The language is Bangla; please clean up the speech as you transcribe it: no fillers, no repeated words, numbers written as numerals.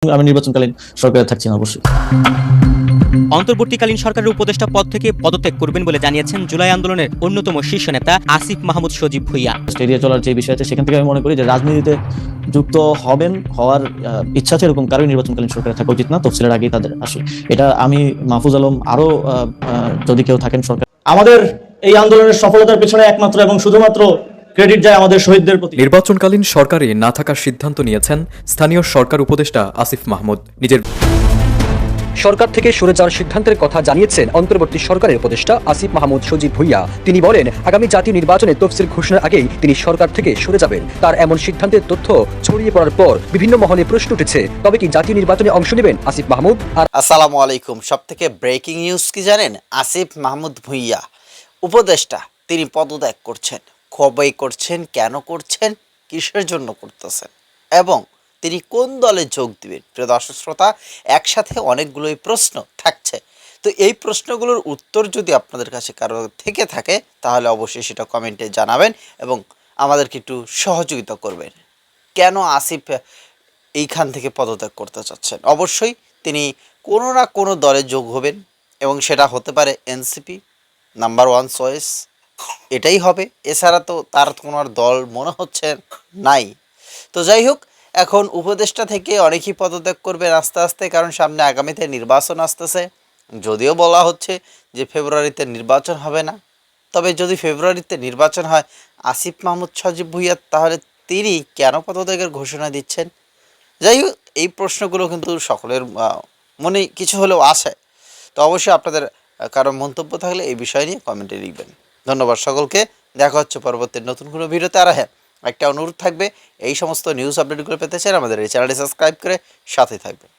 আমি নির্বাচনকালীন সরকারে থাকছি না অবশ্যই। অন্তর্বর্তীকালীন সরকারের উপদেষ্টা পদ থেকে পদত্যাগ করবেন বলে জানিয়েছেন জুলাই আন্দোলনের অন্যতম শীর্ষ নেতা আসিফ মাহমুদ সজীব ভুঁইয়া। এড়িয়ে চলার যে বিষয় আছে সেখান থেকে আমি মনে করি যে রাজনীতিতে যুক্ত হওয়ার ইচ্ছা আছে এরকম কারোই নির্বাচনকালীন সরকারে থাকা উচিত না, তফসিলের আগেই তাদের আসে। এটা আমি, মাহফুজ আলম, আরো যদি কেউ থাকেন সরকার। আমাদের এই আন্দোলনের সফলতার পেছনে একমাত্র এবং শুধুমাত্র ক্রেডিট যায় আমাদের শহীদদের প্রতি। নির্বাচনকালীন সরকারে না থাকার সিদ্ধান্ত নিয়েছেন স্থানীয় সরকার উপদেষ্টা আসিফ মাহমুদ। নিজের সরকার থেকে সরে যাওয়ার সিদ্ধান্তের কথা জানিয়েছেন অন্তর্বর্তী সরকারের উপদেষ্টা আসিফ মাহমুদ সজীব ভুঁইয়া। তিনি বলেন, আগামী জাতীয় নির্বাচনে তফসিল ঘোষণার আগেই তিনি সরকার থেকে সরে যাবেন। তার এমন সিদ্ধান্তের তথ্য ছড়িয়ে পড়ার পর বিভিন্ন মহলে প্রশ্ন উঠেছে, তবে কি জাতীয় নির্বাচনে অংশ নেবেন আসিফ মাহমুদ? আসসালামু আলাইকুম। সবথেকে ব্রেকিং নিউজ কি জানেন? আসিফ মাহমুদ ভুঁইয়া উপদেষ্টা তিনি পদত্যাগ করছেন। কবে করছেন, কেন করছেন, কিসের জন্য করতেছেন এবং তিনি কোন দলে যোগ দিবেন? প্রিয় দর্শক শ্রোতা, একসাথে অনেকগুলোই প্রশ্ন থাকছে। তো এই প্রশ্নগুলোর উত্তর যদি আপনাদের কাছে কারো থেকে থাকে তাহলে অবশ্যই সেটা কমেন্টে জানাবেন এবং আমাদেরকে একটু সহযোগিতা করবেন। কেন আসিফ এইখান থেকে পদত্যাগ করতে চাচ্ছেন? অবশ্যই তিনি কোনো না কোনো দলে যোগ হবেন এবং সেটা হতে পারে এনসিপি, নাম্বার ওয়ান চয়েস এটাই হবে। এছাড়া তো তার কোনো আর দল মনে হচ্ছে নাই। তো যাই হোক, এখন উপদেষ্টা থেকে অনেকেই পদত্যাগ করবেন আস্তে আস্তে, কারণ সামনে আগামীতে নির্বাচন আসতেছে। যদিও বলা হচ্ছে যে ফেব্রুয়ারিতে নির্বাচন হবে না, তবে যদি ফেব্রুয়ারিতে নির্বাচন হয় আসিফ মাহমুদ সজীব ভুঁইয়া তাহলে তিনি কেন পদত্যাগের ঘোষণা দিচ্ছেন? যাই হোক, এই প্রশ্নগুলো কিন্তু সকলের মনে কিছু হলেও আসে। তো অবশ্যই আপনাদের কারো মন্তব্য থাকলে এই বিষয় নিয়ে কমেন্টে লিখবেন। ধন্যবাদ সকলকে। দেখা হচ্ছে পরবর্তী নতুন কোনো ভিডিওতে। আর হ্যাঁ, একটা অনুরোধ থাকবে, এই সমস্ত নিউজ আপডেটগুলো পেতে চান আমাদের এই চ্যানেলটি সাবস্ক্রাইব করে সাথে থাকবেন।